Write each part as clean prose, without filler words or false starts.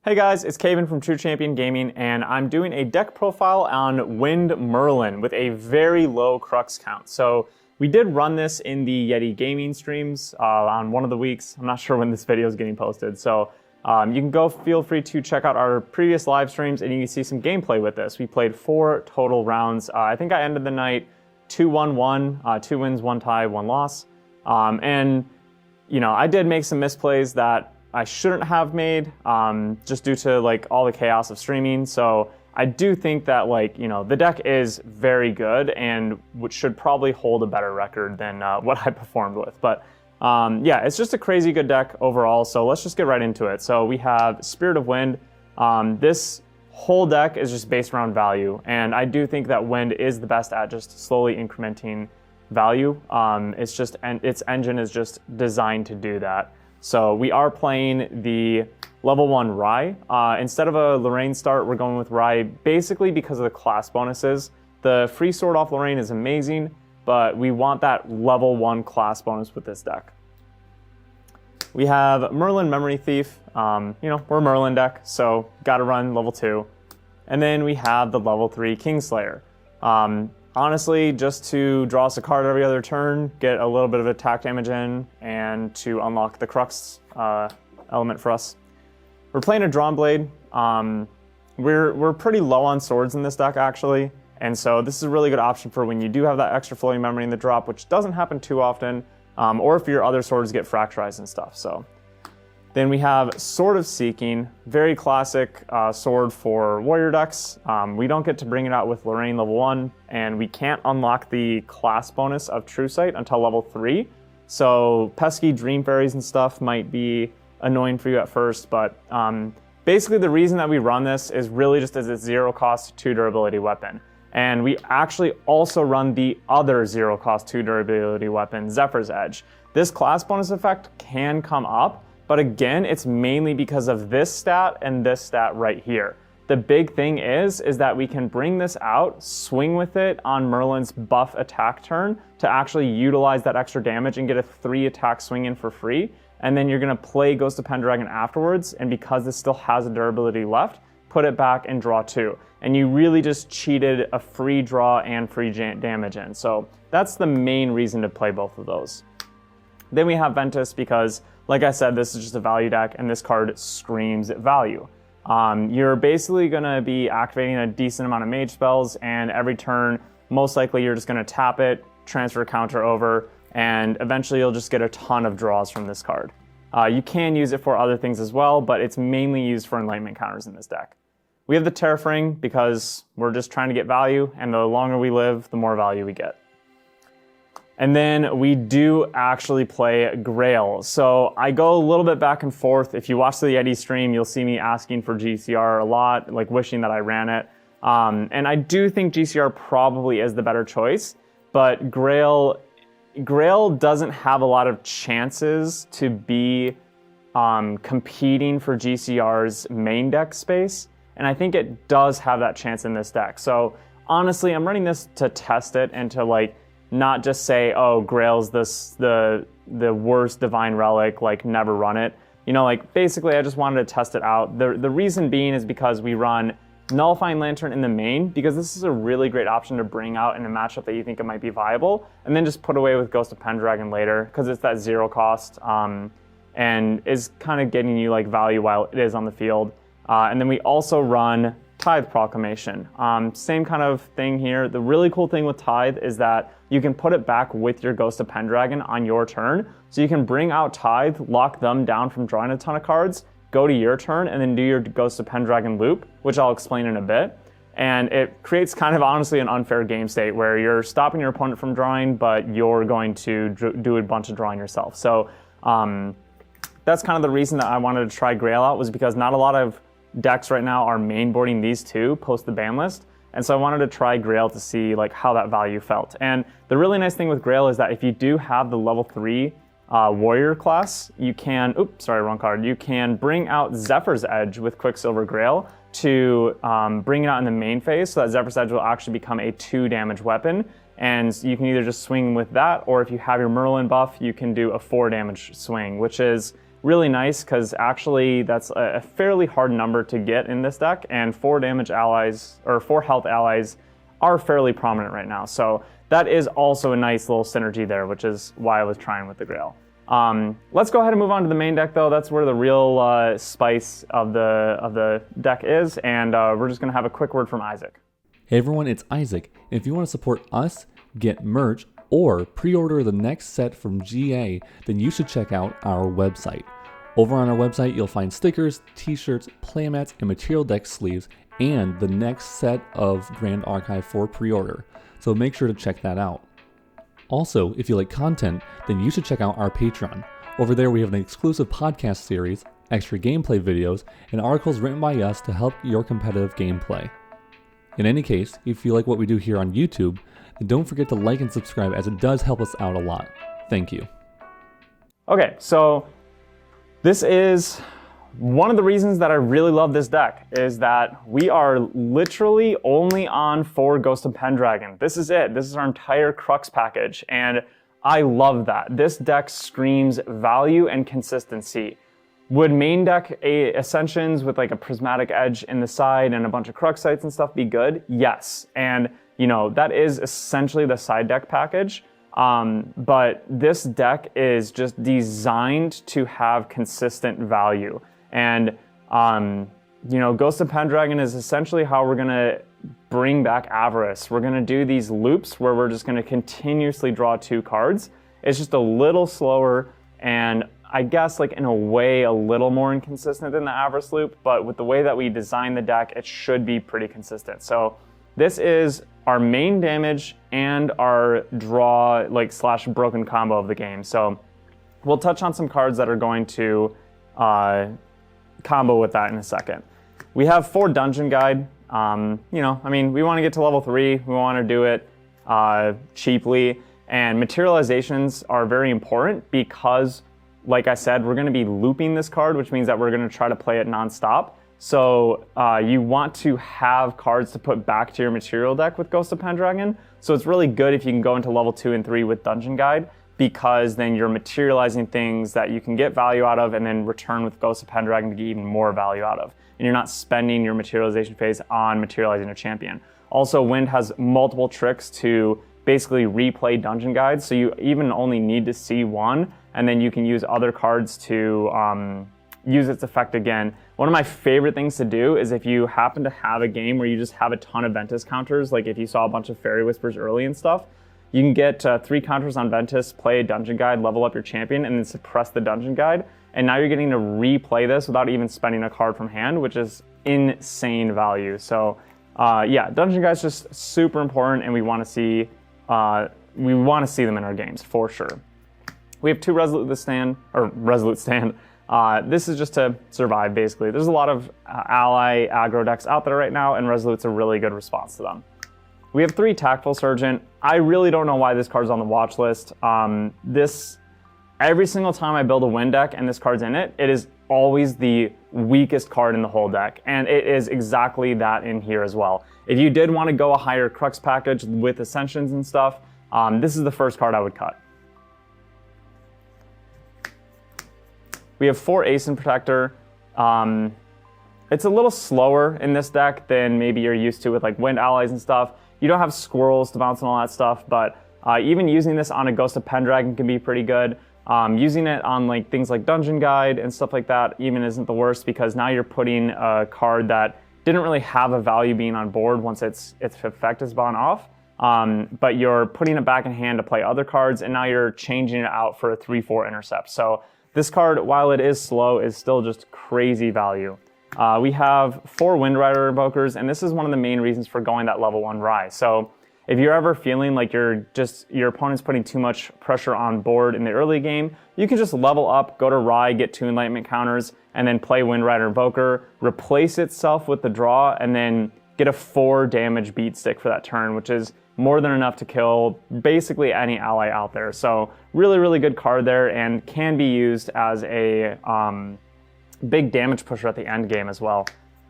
Hey guys, it's Caban from True Champion Gaming, and I'm doing a deck profile on Wind Merlin with a very low crux count. So we did run this in the Yeti gaming streams on one of the weeks. I'm not sure when this video is getting posted, so you can go feel free to check out our previous live streams and you can see some gameplay with this. We played 4 total rounds. I think I ended the night 2-1-1, 2 wins, 1 tie, 1 loss. And you know, I did make some misplays that I shouldn't have made just due to like all the chaos of streaming. So I do think that the deck is very good and should probably hold a better record than what I performed with. But yeah, it's just a crazy good deck overall. So let's just get right into it. So we have Spirit of Wind. This whole deck is just based around value. And I do think that Wind is the best at just slowly incrementing value. Its engine is just designed to do that. So we are playing the level 1 Rye. Instead of a Lorraine start, we're going with Rye basically because of the class bonuses. The free sword off Lorraine is amazing, but we want that level 1 class bonus with this deck. We have Merlin Memory Thief. We're a Merlin deck, so gotta run level 2. And then we have the level 3 Kingslayer. Honestly, just to draw us a card every other turn, get a little bit of attack damage in, and to unlock the Crux element for us. We're playing a Drawn Blade. We're pretty low on swords in this deck, actually, and so this is a really good option for when you do have that extra floating memory in the drop, which doesn't happen too often, or if your other swords get fracturized and stuff. So then we have Sword of Seeking, very classic sword for warrior decks. We don't get to bring it out with Lorraine level 1, and we can't unlock the class bonus of True Sight until level 3. So pesky Dream Fairies and stuff might be annoying for you at first, but basically the reason that we run this is really just as a 0 cost 2 durability weapon. And we actually also run the other 0 cost 2 durability weapon, Zephyr's Edge. This class bonus effect can come up, but again, it's mainly because of this stat and this stat right here. The big thing is that we can bring this out, swing with it on Merlin's buff attack turn to actually utilize that extra damage and get a 3 attack swing in for free. And then you're gonna play Ghost of Pendragon afterwards, and because this still has a durability left, put it back and draw 2. And you really just cheated a free draw and free damage in. So that's the main reason to play both of those. Then we have Ventus because, like I said, this is just a value deck, and this card screams value. You're basically going to be activating a decent amount of mage spells, and every turn, most likely you're just going to tap it, transfer a counter over, and eventually you'll just get a ton of draws from this card. You can use it for other things as well, but it's mainly used for enlightenment counters in this deck. We have the Terrafring because we're just trying to get value, and the longer we live, the more value we get. And then we do actually play Grail. So I go a little bit back and forth. If you watch the Yeti stream, you'll see me asking for GCR a lot, like wishing that I ran it. And I do think GCR probably is the better choice, but Grail doesn't have a lot of chances to be competing for GCR's main deck space. And I think it does have that chance in this deck. So honestly, I'm running this to test it and to not just say, oh, Grail's the worst divine relic, never run it. Basically I just wanted to test it out. The reason being is because we run Nullifying Lantern in the main, because this is a really great option to bring out in a matchup that you think it might be viable, and then just put away with Ghost of Pendragon later, because it's that 0 cost, and is kind of getting you value while it is on the field. And then we also run Tithe Proclamation. Same kind of thing here. The really cool thing with Tithe is that you can put it back with your Ghost of Pendragon on your turn. So you can bring out Tithe, lock them down from drawing a ton of cards, go to your turn, and then do your Ghost of Pendragon loop, which I'll explain in a bit. And it creates kind of honestly an unfair game state where you're stopping your opponent from drawing, but you're going to do a bunch of drawing yourself. So that's kind of the reason that I wanted to try Grail out, was because not a lot of decks right now are mainboarding these two post the ban list. And so I wanted to try Grail to see how that value felt. And the really nice thing with Grail is that if you do have the level 3 warrior class, you can, oops, sorry, wrong card. You can bring out Zephyr's Edge with Quicksilver Grail to bring it out in the main phase, so that Zephyr's Edge will actually become a 2 damage weapon. And you can either just swing with that, or if you have your Merlin buff, you can do a 4 damage swing, which is really nice because actually that's a fairly hard number to get in this deck, and 4 damage allies, or 4 health allies, are fairly prominent right now. So that is also a nice little synergy there, which is why I was trying with the Grail. Let's go ahead and move on to the main deck though. That's where the real spice of the deck is, and we're just gonna have a quick word from Isaac. Hey everyone, it's Isaac. If you want to support us, get merch, or pre-order the next set from GA, then you should check out our website. Over on our website, you'll find stickers, t-shirts, playmats, and material deck sleeves, and the next set of Grand Archive for pre-order. So make sure to check that out. Also, if you like content, then you should check out our Patreon. Over there we have an exclusive podcast series, extra gameplay videos, and articles written by us to help your competitive gameplay. In any case, if you like what we do here on YouTube, then don't forget to like and subscribe, as it does help us out a lot. Thank you. Okay, so this is one of the reasons that I really love this deck, is that we are literally only on 4 Ghost of Pendragon. This is it. This is our entire Crux package, and I love that. This deck screams value and consistency. Would main deck Ascensions with like a Prismatic Edge in the side and a bunch of Crux sites and stuff be good? Yes, and you know, that is essentially the side deck package. But this deck is just designed to have consistent value. And, you know, Ghost of Pendragon is essentially how we're gonna bring back Avarice. We're gonna do these loops where we're just gonna continuously draw 2 cards. It's just a little slower, and I guess like in a way a little more inconsistent than the Avarice loop, but with the way that we design the deck, it should be pretty consistent. So this is our main damage and our draw like / broken combo of the game. So we'll touch on some cards that are going to combo with that in a second. We have 4 Dungeon Guide. You know, I mean, we want to get to level 3. We want to do it cheaply, and materializations are very important because, like I said, we're going to be looping this card, which means that we're going to try to play it nonstop. So you want to have cards to put back to your material deck with Ghost of Pendragon. So it's really good if you can go into level 2 and 3 with Dungeon Guide, because then you're materializing things that you can get value out of and then return with Ghost of Pendragon to get even more value out of. And you're not spending your materialization phase on materializing a champion. Also, Wind has multiple tricks to basically replay Dungeon Guides, so you even only need to see 1, and then you can use other cards to use its effect again. One of my favorite things to do is if you happen to have a game where you just have a ton of Ventus counters, like if you saw a bunch of Fairy Whispers early and stuff, you can get 3 counters on Ventus, play a Dungeon Guide, level up your champion, and then suppress the Dungeon Guide. And now you're getting to replay this without even spending a card from hand, which is insane value. So yeah, Dungeon Guide's just super important, and we want to see them in our games for sure. We have 2 Resolute Stand. This is just to survive, basically. There's a lot of ally aggro decks out there right now, and Resolute's a really good response to them. We have 3 Tactful Surgeon. I really don't know why this card's on the watch list. Every single time I build a Wind deck and this card's in it, it is always the weakest card in the whole deck, and it is exactly that in here as well. If you did want to go a higher Crux package with Ascensions and stuff, this is the first card I would cut. We have 4 Aeson Protector. It's a little slower in this deck than maybe you're used to with like Wind allies and stuff. You don't have squirrels to bounce and all that stuff, but even using this on a Ghost of Pendragon can be pretty good. Using it on like things like Dungeon Guide and stuff like that even isn't the worst, because now you're putting a card that didn't really have a value being on board once its effect is gone off. But you're putting it back in hand to play other cards, and now you're changing it out for a 3/4 intercept. So this card, while it is slow, is still just crazy value. We have 4 Wind Rider Invokers, and this is one of the main reasons for going that level 1 Rai. So if you're ever feeling like your opponent's putting too much pressure on board in the early game, you can just level up, go to Rai, get 2 Enlightenment counters, and then play Wind Rider Invoker, replace itself with the draw, and then get a 4 damage beat stick for that turn, which is more than enough to kill basically any ally out there. So really, really good card there, and can be used as a big damage pusher at the end game as well.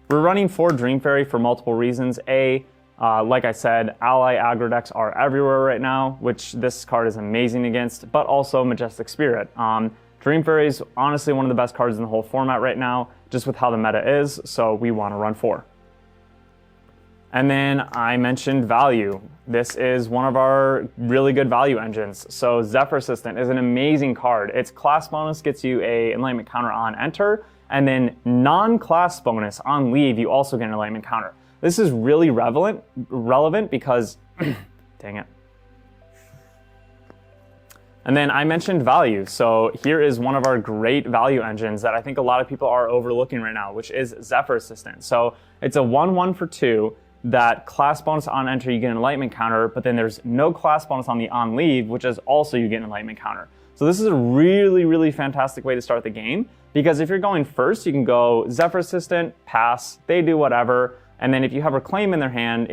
We're running 4 Dream Fairy for multiple reasons. Like I said, ally aggro decks are everywhere right now, which this card is amazing against, but also Majestic Spirit. Dream Fairy is honestly one of the best cards in the whole format right now, just with how the meta is, so we want to run 4. And then I mentioned value. This is one of our really good value engines. So Zephyr Assistant is an amazing card. Its class bonus gets you a enlightenment counter on enter, and then non-class bonus on leave, you also get an enlightenment counter. This is really relevant because, dang it. And then I mentioned value. So here is one of our great value engines that I think a lot of people are overlooking right now, which is Zephyr Assistant. So it's a 1/1 for 2 that class bonus on enter, you get an enlightenment counter, but then there's no class bonus on the on leave, which is also you get an enlightenment counter. So this is a really, really fantastic way to start the game, because if you're going first, you can go Zephyr Assistant, pass, they do whatever, and then if you have Reclaim in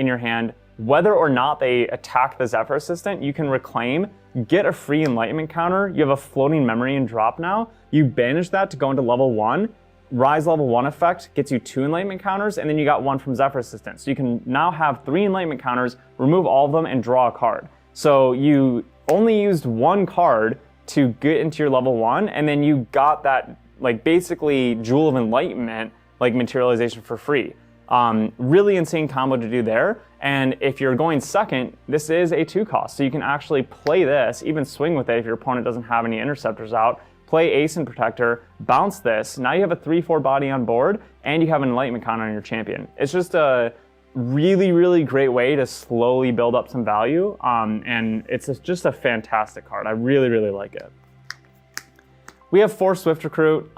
your hand, whether or not they attack the Zephyr Assistant, you can Reclaim, get a free enlightenment counter, you have a floating memory and drop now, you banish that to go into level 1, Rise level 1 effect gets you 2 enlightenment counters, and then you got 1 from Zephyr Assistant. So you can now have 3 enlightenment counters, remove all of them, and draw a card. So you only used 1 card to get into your level 1, and then you got that, like, basically Jewel of Enlightenment, like, materialization for free. Really insane combo to do there. And if you're going second, this is a 2 cost. So you can actually play this, even swing with it if your opponent doesn't have any interceptors out, play Ace and Protector, bounce this. Now you have a 3/4 body on board, and you have an enlightenment counter on your champion. It's just a really, really great way to slowly build up some value. And it's just a fantastic card. I really, really like it. We have 4 Swift Recruit.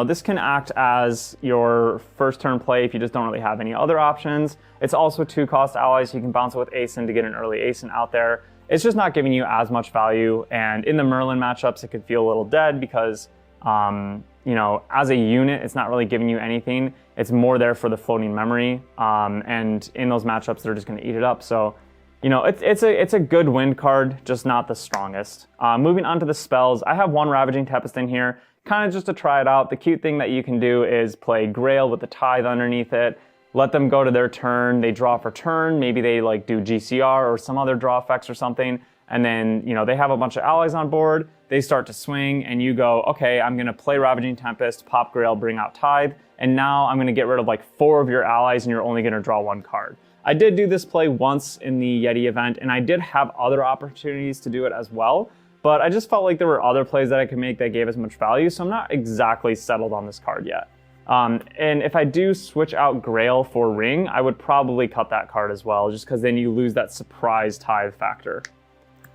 This can act as your first turn play if you just don't really have any other options. It's also 2 cost allies, so you can bounce it with ASIN to get an early ASIN out there. It's just not giving you as much value, and in the Merlin matchups, it could feel a little dead because, as a unit, it's not really giving you anything. It's more there for the floating memory, and in those matchups, they're just going to eat it up. So, it's a good wind card, just not the strongest. Moving on to the spells, I have 1 Ravaging Tempest in here, kind of just to try it out. The cute thing that you can do is play Grail with the Tithe underneath it. Let them go to their turn, they draw for turn, maybe they do GCR or some other draw effects or something, and then they have a bunch of allies on board, they start to swing, and you go, okay, I'm gonna play Ravaging Tempest, pop Grail, bring out Tithe, and now I'm gonna get rid of 4 of your allies and you're only gonna draw 1 card. I did do this play once in the Yeti event, and I did have other opportunities to do it as well, but I just felt like there were other plays that I could make that gave as much value, so I'm not exactly settled on this card yet. And if I do switch out Grail for Ring, I would probably cut that card as well, just because then you lose that surprise Tithe factor.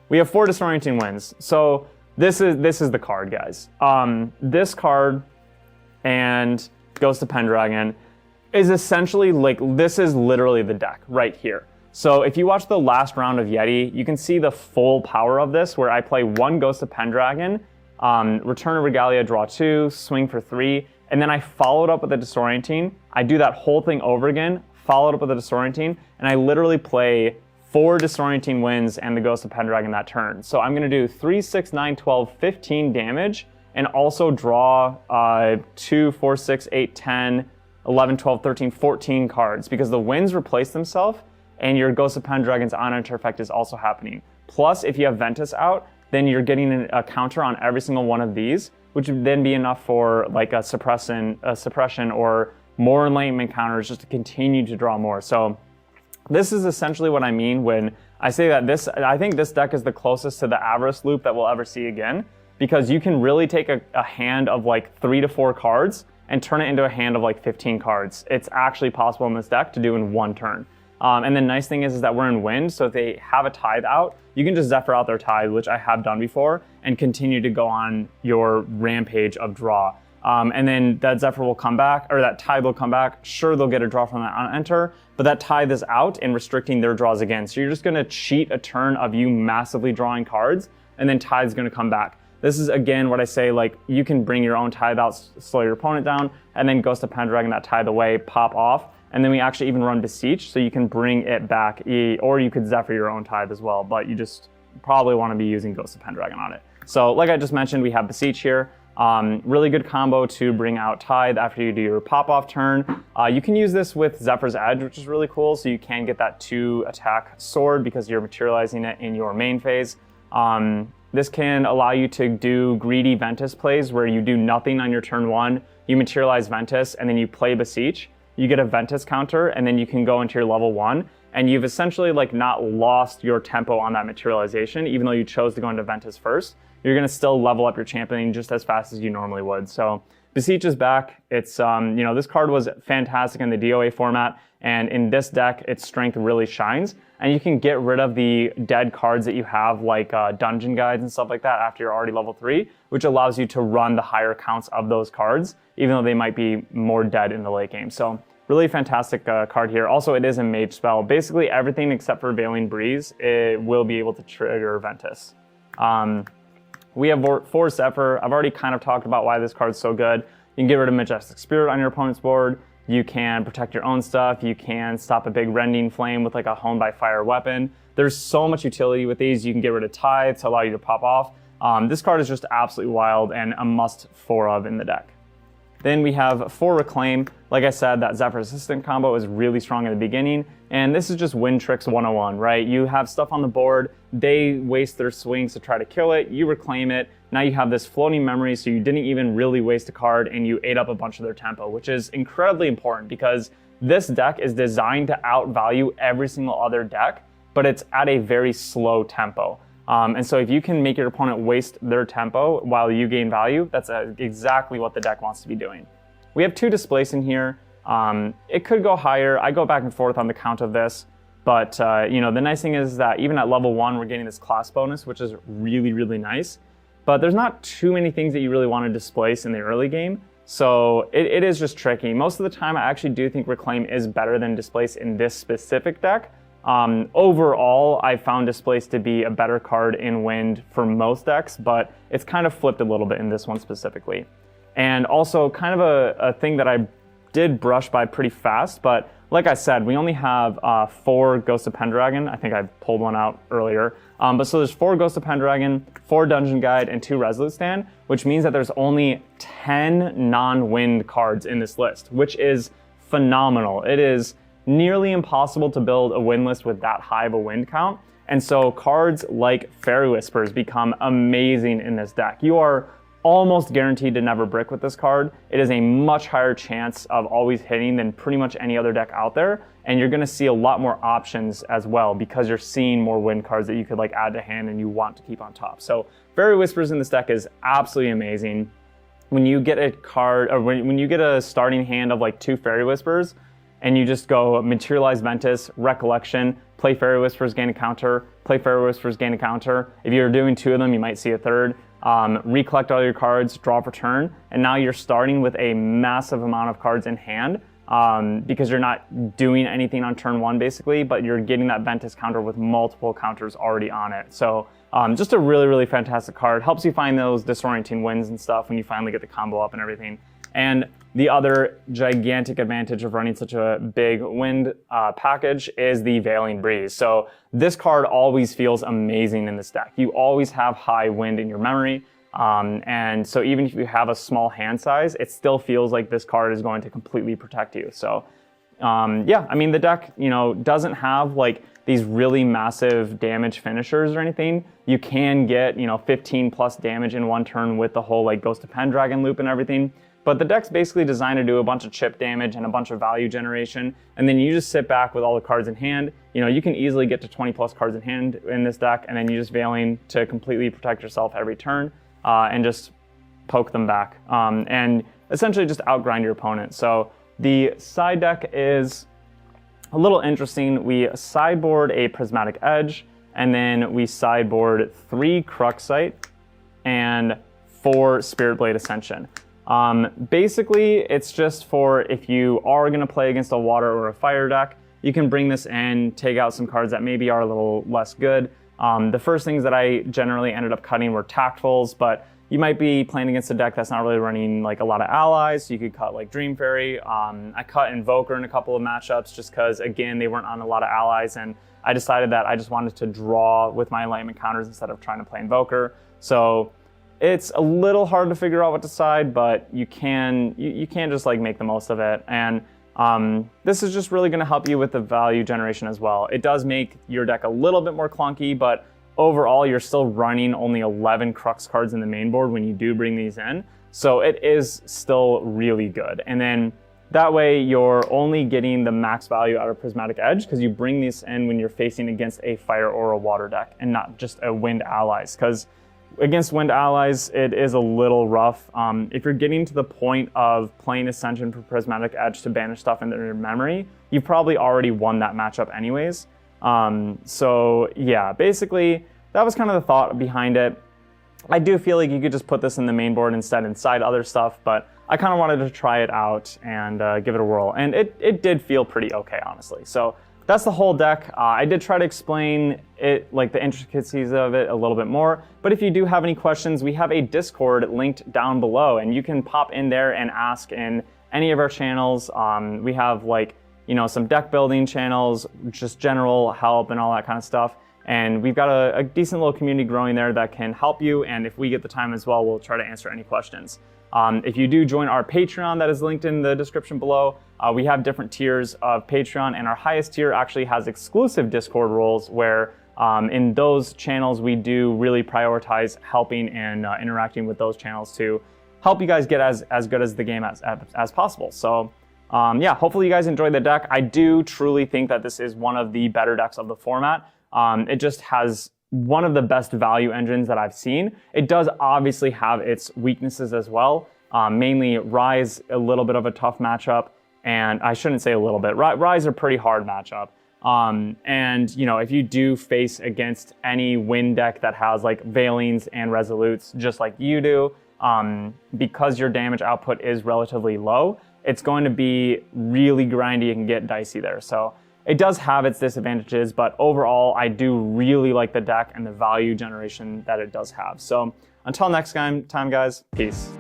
We have 4 Disorienting Winds. So this is the card, guys. This card and Ghost of Pendragon is essentially this is literally the deck right here. So if you watch the last round of Yeti, you can see the full power of this, where I play 1 Ghost of Pendragon, Return of Regalia, draw 2, swing for 3, and then I followed up with a Disorienting. I do that whole thing over again, followed up with a Disorienting, and I literally play 4 Disorienting Winds and the Ghost of Pendragon that turn. So I'm gonna do 3, 6, 9, 12, 15 damage, and also draw 2, 4, 6, 8, 10, 11, 12, 13, 14 cards, because the Winds replace themselves, and your Ghost of Pendragon's on-enter effect is also happening. Plus, if you have Ventus out, then you're getting a counter on every single one of these, which would then be enough for a suppression or more enlightenment counters just to continue to draw more. So this is essentially what I mean when I say that I think this deck is the closest to the Avarice loop that we'll ever see again, because you can really take a hand of 3 to 4 cards and turn it into a hand of 15 cards. It's actually possible in this deck to do in 1 turn. And the nice thing is that we're in Wind, so if they have a Tithe out, you can just Zephyr out their Tithe, which I have done before, and continue to go on your rampage of draw. And then that Zephyr will come back, or that Tithe will come back. Sure, they'll get a draw from that on enter, but that Tithe is out and restricting their draws again. So you're just gonna cheat a turn of you massively drawing cards, and then Tithe's gonna come back. This is, again, what I say, you can bring your own Tithe out, slow your opponent down, and then Ghost of Pendragon that Tithe away, pop off, and then we actually even run Beseech, so you can bring it back, or you could Zephyr your own Tithe as well, but you just probably want to be using Ghost of Pendragon on it. So like I just mentioned, we have Beseech here. Really good combo to bring out Tithe after you do your pop-off turn. You can use this with Zephyr's Edge, which is really cool, so you can get that 2 attack sword because you're materializing it in your main phase. This can allow you to do greedy Ventus plays where you do nothing on your turn 1, you materialize Ventus, and then you play Beseech. You get a Ventus counter, and then you can go into your level 1, and you've essentially like not lost your tempo on that materialization, even though you chose to go into Ventus first. You're going to still level up your champion just as fast as you normally would. So Beseech is back. It's this card was fantastic in the DOA format, and in this deck, its strength really shines. And you can get rid of the dead cards that you have, like dungeon guides and stuff like that, after you're already level 3, which allows you to run the higher counts of those cards, even though they might be more dead in the late game. So really fantastic card here. Also, it is a mage spell. Basically, everything except for Veiling Breeze, it will be able to trigger Ventus. We have Force Zephyr. I've already kind of talked about why this card's so good. You can get rid of Majestic Spirit on your opponent's board. You can protect your own stuff. You can stop a big Rending Flame with like a Hone by Fire weapon. There's so much utility with these. You can get rid of Tithe to allow you to pop off. This card is just absolutely wild and a must 4 of in the deck. Then we have for Reclaim. Like I said, that Zephyr Assistant combo is really strong in the beginning, and this is just win tricks 101, right? You have stuff on the board, they waste their swings to try to kill it, you reclaim it, now you have this floating memory, so you didn't even really waste a card, and you ate up a bunch of their tempo, which is incredibly important because this deck is designed to outvalue every single other deck, but it's at a very slow tempo. And so if you can make your opponent waste their tempo while you gain value, that's exactly what the deck wants to be doing. We have 2 Displace in here. It could go higher. I go back and forth on the count of this, but the nice thing is that even at level 1, we're getting this class bonus, which is really, really nice. But there's not too many things that you really want to displace in the early game, so it is just tricky. Most of the time, I actually do think Reclaim is better than Displace in this specific deck. Overall, I found Displace to be a better card in Wind for most decks, but it's kind of flipped a little bit in this one specifically. And also kind of a thing that I did brush by pretty fast, but like I said, we only have 4 Ghost of Pendragon. I think I pulled one out earlier. But so there's 4 Ghost of Pendragon, 4 Dungeon Guide, and 2 Resolute Stand, which means that there's only 10 non-Wind cards in this list, which is phenomenal. It is nearly impossible to build a win list with that high of a wind count. And so cards like Fairy Whispers become amazing in this deck. You are almost guaranteed to never brick with this card. It is a much higher chance of always hitting than pretty much any other deck out there. And you're gonna see a lot more options as well because you're seeing more wind cards that you could like add to hand and you want to keep on top. So Fairy Whispers in this deck is absolutely amazing. When you get a card, or when you get a starting hand of like 2 Fairy Whispers, and you just go Materialize Ventus, Recollection, play Fairy Whispers, gain a counter, play Fairy Whispers, gain a counter. If you're doing 2 of them, you might see a third. Recollect all your cards, draw for turn, and now you're starting with a massive amount of cards in hand because you're not doing anything on turn 1 basically, but you're getting that Ventus counter with multiple counters already on it. So just a really, really fantastic card. Helps you find those disorienting wins and stuff when you finally get the combo up and everything. And the other gigantic advantage of running such a big wind package is the Veiling Breeze. So this card always feels amazing in this deck. You always have high wind in your memory. And so even if you have a small hand size, it still feels like this card is going to completely protect you. So yeah, I mean, the deck, doesn't have like these really massive damage finishers or anything. You can get, 15 plus damage in one turn with the whole like Ghost of Pendragon loop and everything. But the deck's basically designed to do a bunch of chip damage and a bunch of value generation, and then you just sit back with all the cards in hand. You can easily get to 20 plus cards in hand in this deck, and then you just Veiling to completely protect yourself every turn and just poke them back and essentially just outgrind your opponent. So the side deck is a little interesting. We sideboard a Prismatic Edge, and then we sideboard 3 Cruxite and 4 Spirit Blade Ascension. Basically, it's just for if you are going to play against a water or a fire deck, you can bring this in, take out some cards that maybe are a little less good. The first things that I generally ended up cutting were Tactfuls, but you might be playing against a deck that's not really running like a lot of allies, so you could cut like Dream Fairy. I cut Invoker in a couple of matchups just because, again, they weren't on a lot of allies, and I decided that I just wanted to draw with my enlightenment counters instead of trying to play Invoker. So it's a little hard to figure out what to side, but you can just like make the most of it. And this is just really going to help you with the value generation as well. It does make your deck a little bit more clunky, but overall you're still running only 11 Crux cards in the main board when you do bring these in. So it is still really good. And then that way you're only getting the max value out of Prismatic Edge because you bring these in when you're facing against a fire or a water deck and not just a wind allies. Because against wind allies, it is a little rough. If you're getting to the point of playing Ascension for Prismatic Edge to banish stuff into your memory, you've probably already won that matchup anyways. So yeah, basically that was kind of the thought behind it. I do feel like you could just put this in the main board instead inside other stuff, but I kind of wanted to try it out and give it a whirl. And it did feel pretty okay, honestly. So that's the whole deck. I did try to explain it, like the intricacies of it a little bit more. But if you do have any questions, we have a Discord linked down below, and you can pop in there and ask in any of our channels. We have like, you know, some deck building channels, just general help and all that kind of stuff. And we've got a decent little community growing there that can help you. And if we get the time as well, we'll try to answer any questions. If you do join our Patreon that is linked in the description below, we have different tiers of Patreon, and our highest tier actually has exclusive Discord roles where in those channels we do really prioritize helping and interacting with those channels to help you guys get as good as the game as possible. So yeah, hopefully you guys enjoyed the deck. I do truly think that this is one of the better decks of the format. It just has one of the best value engines that I've seen. It does obviously have its weaknesses as well. Mainly Rise, a little bit of a tough matchup, and I shouldn't say a little bit. Rise are pretty hard matchup. And you know, if you do face against any wind deck that has like Veilings and Resolutes, just like you do, because your damage output is relatively low, it's going to be really grindy and get dicey there. So it does have its disadvantages, but overall, I do really like the deck and the value generation that it does have. So until next time, guys, peace.